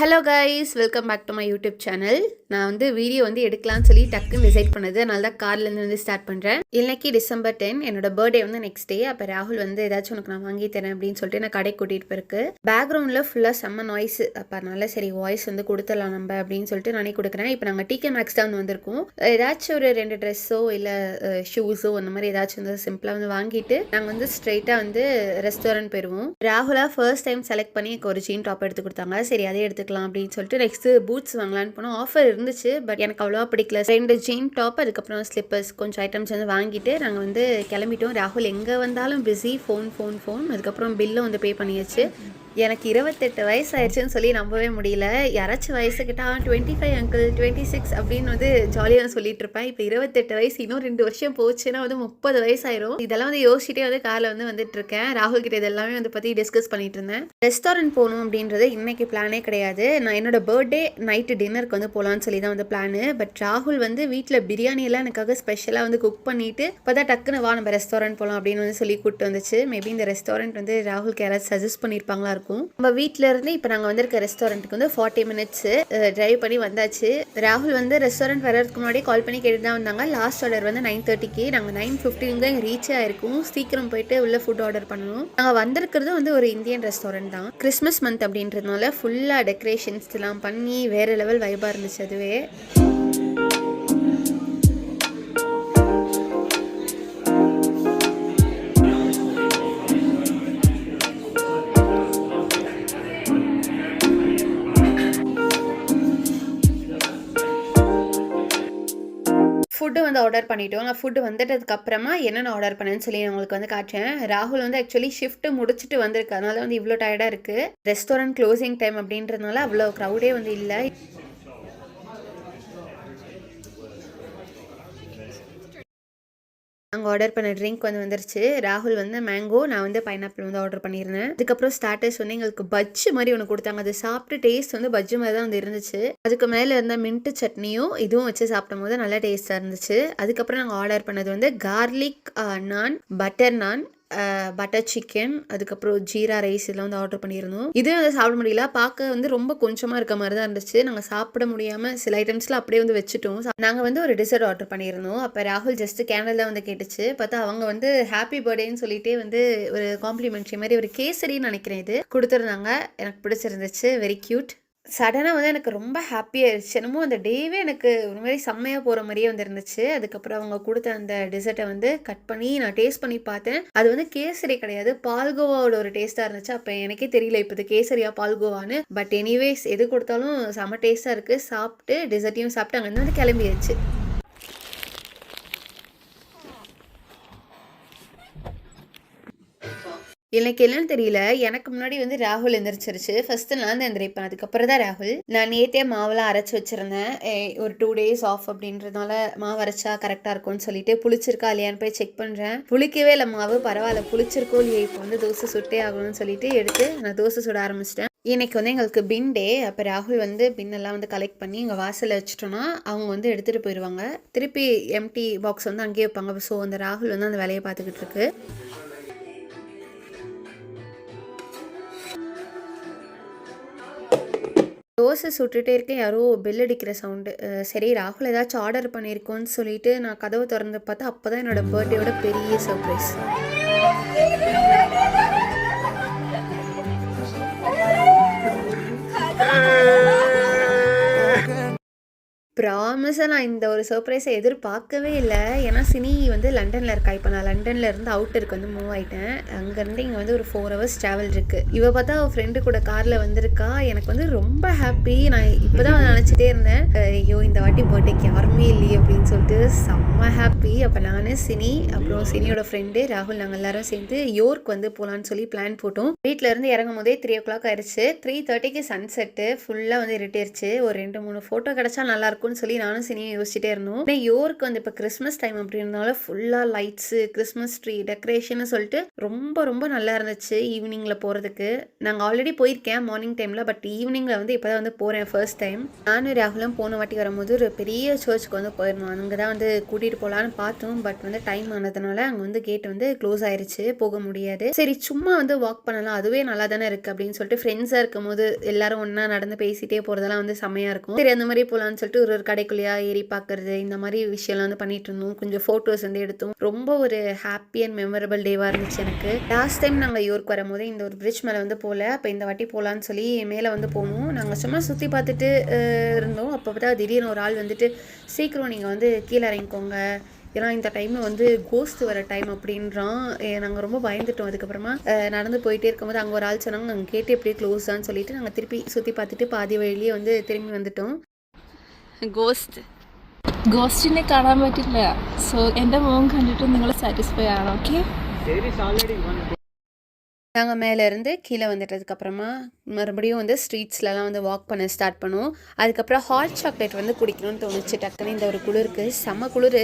Hello guys, welcome back to my YouTube channel. நான் வந்து video வந்து எடுக்கலாம்னு சொல்லி டக்குன்னு டிசைட் பண்ணது. அதனால தான் கார்லேருந்து வந்து ஸ்டார்ட் பண்ணுறேன். இன்னைக்கு December 10 என்னோட பர்த்டே வந்து நெக்ஸ்ட் டே. அப்போ ராகுல் வந்து ஏதாச்சும் உனக்கு நான் வாங்கி தரேன் அப்படின்னு சொல்லிட்டு நான் கடைக்கு கூட்டிகிட்டு போயிருக்கு. பேக்ரவுண்டில் ஃபுல்லாக செம்ம நாய்ஸ். அப்போ அதனால சரி வாய்ஸ் வந்து கொடுத்துடலாம் நம்ம அப்படின்னு சொல்லிட்டு நானே கொடுக்குறேன். இப்போ நாங்கள் டிகே மேக்ஸ் தான் வந்திருக்கோம். ஏதாச்சும் ஒரு 2 ட்ரெஸ்ஸோ இல்லை ஷூஸோ அந்த மாதிரி ஏதாச்சும் வந்து சிம்பிளாக வந்து வாங்கிட்டு நாங்கள் வந்து ஸ்ட்ரெயிட்டாக வந்து ரெஸ்டாரண்ட் போயிடுவோம். ராகுலா ஃபர்ஸ்ட் டைம் செலக்ட் பண்ணி எனக்கு ஒரு ஜீன் டாப் எடுத்து கொடுத்தாங்க. சரி அதே எடுத்துக்கலாம் அப்படின்னு சொல்லிட்டு நெக்ஸ்ட் பூட்ஸ் வாங்கலான்னு போனோம். ஆஃபர் இருந்துச்சு, பட் எனக்கு அவ்வளோவா பிடிக்கல. 2 ஜீன் டாப், அதுக்கப்புறம் ஸ்லிப்பர்ஸ், கொஞ்சம் ஐட்டம்ஸ் வந்து வாங்கிட்டு நாங்கள் வந்து கிளம்பிட்டோம். ராகுல் எங்கே வந்தாலும் பிஸி, ஃபோன். அதுக்கப்புறம் பில்லும் வந்து பே பண்ணியாச்சு. எனக்கு 28 வயசு ஆயிடுச்சுன்னு சொல்லி நம்பவே முடியல. யாராச்சும் வயசுக்கிட்டா 25 அங்கிள் 26 அப்படின்னு வந்து ஜாலியாக சொல்லிட்டு இருப்பேன். இப்போ 28 வயசு, இன்னும் 2 வருஷம் போச்சுன்னா வந்து 30 வயசாயிரும். இதெல்லாம் வந்து யோசிச்சுட்டே வந்து காரில் வந்து வந்துட்டு இருக்கேன். ராகுல் கிட்ட இதெல்லாமே வந்து பற்றி டிஸ்கஸ் பண்ணிட்டு இருந்தேன். ரெஸ்டாரண்ட் போகணும் அப்படின்றது இன்னைக்கு பிளானே கிடையாது. நான் என்னோட பர்த்டே நைட்டு டின்னருக்கு வந்து போகலான்னு சொல்லி தான் வந்து பிளானு. பட் ராகுல் வந்து வீட்டில் பிரியாணி எல்லாம் எனக்காக ஸ்பெஷலாக வந்து குக் பண்ணிட்டு இப்போதான் டக்குன்னு வா நம்ம ரெஸ்டாரண்ட் போகலாம் அப்படின்னு வந்து சொல்லி கூப்பிட்டு வந்துச்சு. மேபி இந்த ரெஸ்டாரண்ட் வந்து ராகுலுக்கு யாராவது சஜஸ்ட் பண்ணியிருப்பாங்களா இருக்கும். நம்ம வீட்டில இருந்து இப்போ நாங்கள் வந்திருக்க ரெஸ்டாரண்ட்டுக்கு வந்து 40 minutes டிரைவ் பண்ணி வந்தாச்சு. ராகுல் வந்து ரெஸ்டாரண்ட் வர்றதுக்கு முன்னாடி கால் பண்ணி கேட்டு தான் வந்தாங்க. லாஸ்ட் ஆர்டர் வந்து 9:30க்கு, நாங்கள் 9:15 தான் ரீச் ஆயிருக்கும். சீக்கிரம் போயிட்டு உள்ள ஃபுட் ஆர்டர் பண்ணணும். நாங்கள் வந்திருக்கிறது வந்து ஒரு இந்தியன் ரெஸ்டாரண்ட் தான். கிறிஸ்மஸ் மந்த் அப்படின்றதுனால ஃபுல்லாக டெக்கரேஷன்ஸ் எல்லாம் பண்ணி வேற லெவல் வைபாக இருந்துச்சு. அதுவே ஃபுட்டு வந்து ஆர்டர் பண்ணிட்டோம். நான் ஃபுட்டு வந்துட்டதுக்கு அப்புறமா என்னென்ன ஆர்டர் பண்ணேன்னு சொல்லி நான் உங்களுக்கு வந்து காட்டுறேன். ராகுல் வந்து ஆக்சுவலி ஷிஃப்ட் முடிச்சுட்டு வந்திருக்கு, அதனால வந்து இவ்வளோ டயர்டாக இருக்குது. ரெஸ்டாரண்ட் க்ளோசிங் டைம் அப்படின்றதுனால அவ்வளோ க்ரௌடே வந்து இல்லை. நாங்கள் ஆர்டர் பண்ண ட்ரிங்க் வந்து வந்துருச்சு. ராகுல் வந்து மேங்கோ, நான் வந்து பைனாப்பிள் வந்து ஆர்டர் பண்ணியிருந்தேன். அதுக்கப்புறம் ஸ்டார்டர்ஸ் வந்து எங்களுக்கு பஜ்ஜு மாதிரி ஒன்று கொடுத்தாங்க. அது சாப்பிட்டு டேஸ்ட் வந்து பஜ்ஜு மாதிரி தான் வந்து இருந்துச்சு. அதுக்கு மேலே இருந்த மின்ட்டு சட்னியும் இதுவும் வச்சு சாப்பிடும் போது நல்லா டேஸ்ட்டாக இருந்துச்சு. அதுக்கப்புறம் நாங்கள் ஆர்டர் பண்ணது வந்து கார்லிக் நான், பட்டர் நான், பட்டர் சிக்கன், அதுக்கப்புறம் ஜீரா ரைஸ் இதெல்லாம் வந்து ஆர்டர் பண்ணியிருந்தோம். இதுவும் வந்து சாப்பிட முடியல, பார்க்க வந்து ரொம்ப கொஞ்சமாக இருக்க மாதிரி தான் இருந்துச்சு. நாங்கள் சாப்பிட முடியாமல் சில ஐட்டம்ஸ்லாம் அப்படியே வந்து வச்சுட்டோம். நாங்கள் வந்து ஒரு டிசர்ட் ஆர்டர் பண்ணியிருந்தோம். அப்போ ராகுல் ஜஸ்ட் கேண்டில் தான் வந்து கேட்டுச்சு. பார்த்தா அவங்க வந்து ஹாப்பி பர்த்டேன்னு சொல்லிட்டே வந்து ஒரு காம்ப்ளிமெண்ட்ரி மாதிரி ஒரு கேசரின்னு நினைக்கிறேன் இது கொடுத்துருந்தாங்க. எனக்கு பிடிச்சிருந்துச்சு, வெரி க்யூட். சடனாக வந்து எனக்கு ரொம்ப ஹாப்பியாகிடுச்சு. என்னமோ அந்த டேவே எனக்கு ஒரு மாதிரி செம்மையாக போகிற மாதிரியே வந்து இருந்துச்சு. அதுக்கப்புறம் அவங்க கொடுத்த அந்த டெசர்ட்டை வந்து கட் பண்ணி நான் டேஸ்ட் பண்ணி பார்த்தேன். அது வந்து கேசரி கிடையாது, பால்கோவாவோட ஒரு டேஸ்ட்டாக இருந்துச்சு. அப்போ எனக்கே தெரியல இப்போ இது கேசரியா பால்கோவான்னு. பட் எனிவேஸ் எது கொடுத்தாலும் செம்ம டேஸ்ட்டாக இருக்குது. சாப்பிட்டு டெசர்ட்டையும் சாப்பிட்டு அங்கேருந்து வந்து கிளம்பியாச்சு. எனக்கு என்னன்னு தெரியல, எனக்கு முன்னாடி வந்து ராகுல் எந்திரிச்சிருச்சு. ஃபர்ஸ்ட் நான் தான் எந்திரிப்பேன், அதுக்கப்புறம் தான் ராகுல். நான் நேற்றே மாவெல்லாம் அரைச்சி வச்சிருந்தேன். ஒரு 2 days ஆஃப் அப்படின்றதுனால மாவு அரைச்சா கரெக்டாக இருக்கும்னு சொல்லிட்டு புளிச்சிருக்கா இல்லையான்னு போய் செக் பண்ணுறேன். புளிக்கவே இல்லை மாவு, பரவாயில்ல புளிச்சிருக்கோ இல்லையே, இப்போ வந்து தோசை சுட்டே ஆகணும்னு சொல்லிட்டு எடுத்து நான் தோசை சுட ஆரம்பிச்சிட்டேன். இன்னைக்கு வந்து எங்களுக்கு பின் டே. அப்போ ராகுல் வந்து பின்னெல்லாம் வந்து கலெக்ட் பண்ணி எங்கள் வாசலில் வச்சுட்டோன்னா அவங்க வந்து எடுத்துகிட்டு போயிடுவாங்க. திருப்பி எம்டி பாக்ஸ் வந்து அங்கேயே வைப்பாங்க. ஸோ அந்த ராகுல் வந்து அந்த வேலையை பார்த்துக்கிட்டு இருக்கு. தோசை சுட்டுட்டே இருக்கேன், யாரோ பெல் அடிக்கிற சவுண்டு. சரி ராகுல் ஏதாச்சும் ஆர்டர் பண்ணியிருக்கோன்னு சொல்லிட்டு நான் கதவை திறந்து பார்த்தா அப்போ தான் என்னோட பர்த்டேயோட பெரிய சர்ப்ரைஸ். ப்ராமிஸாக நான் இந்த ஒரு சர்ப்ரைஸை எதிர்பார்க்கவே இல்லை. ஏன்னா சினி வந்து லண்டனில் இருக்கா. இப்போ நான் லண்டனில் இருந்து அவுட்டருக்கு வந்து மூவ் ஆகிட்டேன். அங்கேருந்து இங்கே வந்து ஒரு 4 hours ட்ராவல் இருக்குது. இவ பார்த்தா அவள் ஃப்ரெண்டு கூட காரில் வந்திருக்கா. எனக்கு வந்து ரொம்ப ஹாப்பி. நான் இப்போ தான் நினச்சிட்டே இருந்தேன், ஐயோ இந்த வாட்டி பர்த்டேக்கு யாருமே இல்லையே அப்படின்னு சொல்லிட்டு செம்ம ஹாப்பி. அப்போ நான் சினி அப்புறம் சினியோட ஃப்ரெண்டு ராகுல் நாங்கள் எல்லாரும் சேர்ந்து யோர்க் வந்து போகலான்னு சொல்லி பிளான் போட்டோம். வீட்டில் இருந்து இறங்கும் போதே 3 o'clock ஆயிடுச்சு. 3:30க்கு சன்செட்டு. ஃபுல்லாக வந்து இருட்டிருச்சு. ஒரு 2-3 ஃபோட்டோ கிடச்சா நல்லாயிருக்கும் இருக்கும்னு சொல்லி நானும் சினியும் யோசிச்சுட்டே இருந்தோம். ஆனால் யோருக்கு வந்து இப்போ கிறிஸ்மஸ் டைம் அப்படின்றனால ஃபுல்லாக லைட்ஸு, கிறிஸ்மஸ் ட்ரீ டெக்கரேஷன் சொல்லிட்டு ரொம்ப ரொம்ப நல்லா இருந்துச்சு. ஈவினிங்கில் போகிறதுக்கு நாங்கள் ஆல்ரெடி போயிருக்கேன் மார்னிங் டைமில், பட் ஈவினிங்கில் வந்து இப்போ தான் வந்து போகிறேன் ஃபர்ஸ்ட் டைம். நானும் ராகுலும் போன வாட்டி வரும்போது ஒரு பெரிய சர்ச்சுக்கு வந்து போயிருந்தோம். அங்கே தான் வந்து கூட்டிகிட்டு போகலான்னு பார்த்தோம், பட் வந்து டைம் ஆனதுனால அங்கே வந்து கேட் வந்து க்ளோஸ் ஆயிருச்சு, போக முடியாது. சரி சும்மா வந்து வாக் பண்ணலாம், அதுவே நல்லா தானே இருக்குது அப்படின்னு சொல்லிட்டு ஃப்ரெண்ட்ஸாக இருக்கும் போது எல்லாரும் ஒன்றா நடந்து பேசிகிட்டே போகிறதெல்லாம் வந்து செம்மையாக இருக்கும். சரி அந்த மாதிரி போகலான்னு சொல்லிட்டு ஒரு கடைக்குள்ளேயாக ஏறி பார்க்கறது இந்த மாதிரி விஷயம்லாம் வந்து பண்ணிட்டு இருந்தோம். கொஞ்சம் ஃபோட்டோஸ் வந்து எடுத்தோம். ரொம்ப ஒரு ஹாப்பி அண்ட் மெமரபிள் டேவாக இருந்துச்சு எனக்கு. லாஸ்ட் டைம் நாங்கள் யோர்க் வரும்போது இந்த ஒரு பிரிட்ஜ் மேலே வந்து போகல, அப்போ இந்த வாட்டி போகலான்னு சொல்லி மேலே வந்து போகணும். நாங்கள் சும்மா சுற்றி பார்த்துட்டு இருந்தோம். அப்போ தான் திடீர்னு ஒரு ஆள் வந்துட்டு சீக்கிரம் நீங்கள் வந்து கீழே இறங்கிக்கோங்க, ஏன்னா இந்த டைமில் வந்து கோஸ்ட் வர டைம் அப்படின்றான். நாங்கள் ரொம்ப பயந்துட்டோம். அதுக்கப்புறமா நடந்து போயிட்டே இருக்கும்போது அங்கே ஒரு ஆள் சொன்னாங்க, நாங்கள் கேட்டு எப்படியே க்ளோஸ் தான் சொல்லிட்டு நாங்கள் திருப்பி சுற்றி பார்த்துட்டு பாதி வழியிலேயே வந்து திரும்பி வந்துட்டோம். ഗോസ്റ്റിനെ കാണാൻ പറ്റില്ല. സോ എൻ്റെ മോൻ കണ്ടിട്ട് നിങ്ങൾ സാറ്റിസ്ഫൈ ആണോ? ഓക്കെ. நாங்கள் மேலேருந்து கீழே வந்துட்டதுக்கப்புறமா மறுபடியும் வந்து ஸ்ட்ரீட்ஸ்லலாம் வந்து வாக் பண்ண ஸ்டார்ட் பண்ணுவோம். அதுக்கப்புறம் ஹாட் சாக்லேட் வந்து குடிக்கணும்னு தோணுச்சு டக்குன்னு. இந்த ஒரு குளிருக்கு செம்ம குளிர்.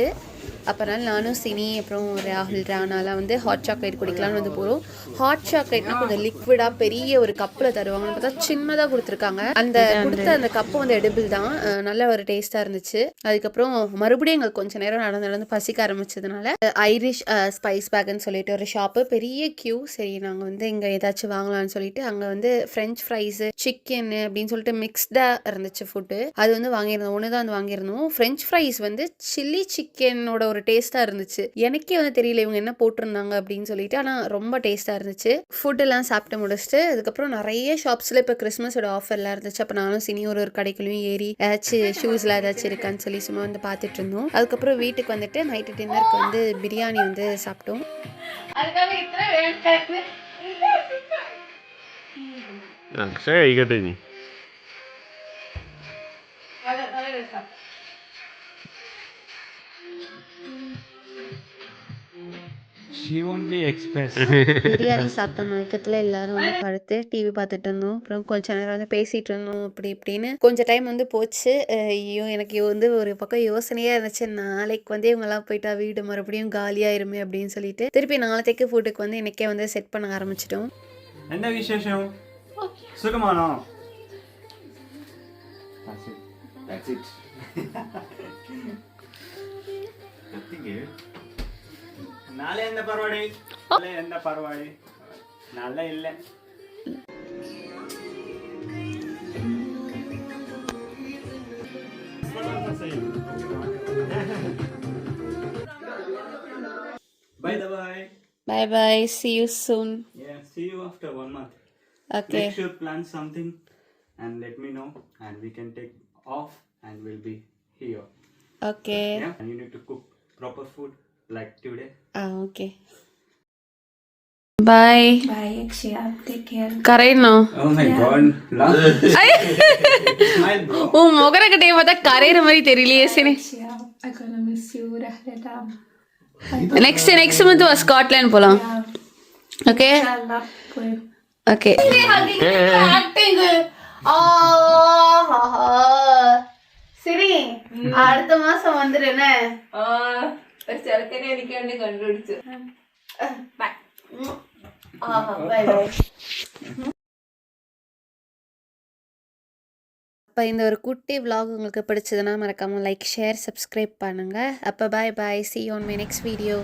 அப்போனால நானும் சினி அப்புறம் ராகுல் ரானாலாம் வந்து ஹாட் சாக்லேட் குடிக்கலான்னு வந்து போகிறோம். ஹாட் சாக்லேட்னா கொஞ்சம் லிக்விடாக பெரிய ஒரு கப்பில் தருவாங்கன்னு பார்த்தா சின்னதாக கொடுத்துருக்காங்க. அந்த கொடுத்த அந்த கப்பு வந்து எடிபிள் தான், நல்ல ஒரு டேஸ்ட்டாக இருந்துச்சு. அதுக்கப்புறம் மறுபடியும் எங்களுக்கு கொஞ்சம் நேரம் நடந்து பசிக்க ஆரம்பிச்சதுனால ஐரிஷ் ஸ்பைஸ் பேக்குன்னு சொல்லிட்டு ஒரு ஷாப்பு, பெரிய கியூ. சரி நாங்கள் வந்து இங்கே ஏதாச்சும் வாங்கலாம்னு சொல்லிட்டு அங்கே வந்து ஃப்ரெஞ்ச் ஃப்ரைஸு, சிக்கன் அப்படின்னு சொல்லிட்டு மிக்ஸ்டாக இருந்துச்சு ஃபுட்டு. அது வந்து வாங்கியிருந்தோம். ஒன்று தான் வந்து வாங்கியிருந்தோம். ஃப்ரெஞ்ச் ஃப்ரைஸ் வந்து சில்லி சிக்கனோட ஒரு டேஸ்ட்டாக இருந்துச்சு. எனக்கே வந்து தெரியல இவங்க என்ன போட்டிருந்தாங்க அப்படின்னு சொல்லிட்டு, ஆனால் ரொம்ப டேஸ்ட்டாக இருந்துச்சு. ஃபுட்டெல்லாம் சாப்பிட்டு முடிச்சுட்டு அதுக்கப்புறம் நிறைய ஷாப்ஸில் இப்போ கிறிஸ்மஸோட ஆஃபர்லாம் இருந்துச்சு. அப்போ நானும் சினி ஒரு கடைக்குள்ளேயும் ஏறி ஏதாச்சும் ஷூஸ்லாம் ஏதாச்சும் இருக்கான்னு சொல்லி சும்மா வந்து பார்த்துட்டு இருந்தோம். அதுக்கப்புறம் வீட்டுக்கு வந்துட்டு நைட்டு டின்னருக்கு வந்து பிரியாணி வந்து சாப்பிட்டோம். பிரியாணி சாப்பிட்ட மயக்கத்தில் எல்லாரும் வந்து படுத்து டிவி பார்த்துட்டு இருந்தோம். அப்புறம் கொஞ்ச நேரம் வந்து பேசிட்டு இருந்தோம். அப்படி இப்படின்னு கொஞ்சம் டைம் வந்து போச்சு. ஐயோ எனக்கு வந்து ஒரு பக்கம் யோசனையாக இருந்துச்சு, நாளைக்கு வந்து இவங்கெல்லாம் போயிட்டா வீடு மறுபடியும் காலியாயிருமே அப்படின்னு சொல்லிட்டு திருப்பி நாளைக்கு ஃபுட்டுக்கு வந்து இன்னைக்கே வந்து செட் பண்ண ஆரம்பிச்சிட்டோம். என்ன விசேஷம்? சுகமானோ? That's it. நாளை எந்த பரவாடி நாளை இல்ல. Bye bye, see you soon. Yeah, see you after 1 month. Okay. Make sure plan something and let me know and we can take off and we'll be here. Okay. Yeah, and you need to cook proper food like today. Okay. Bye. Bye, Akshaya. Take care. கரையணும். Oh my god. Smile bro. முகரக்கட்டையை பார்த்தா கரையிற மாதிரி தெரியலையே. சரி Akshaya, I'm gonna miss you. Rahladam. Next month Scotland போலாம். Okay Inshallah. Good. Okay. சரி அடுத்த மாசம் வந்துருஎன்ன ഒരു ചെറുക്കനെ എനിക്ക് വേണ്ടി കണ്ടുപിടിച്ചു. அப்போ இந்த ஒரு குட்டி vlog உங்களுக்கு பிடிச்சதுன்னா மறக்காமல் லைக் ஷேர் சப்ஸ்கிரைப் பண்ணுங்கள். அப்போ பாய் பாய், see you on my next video.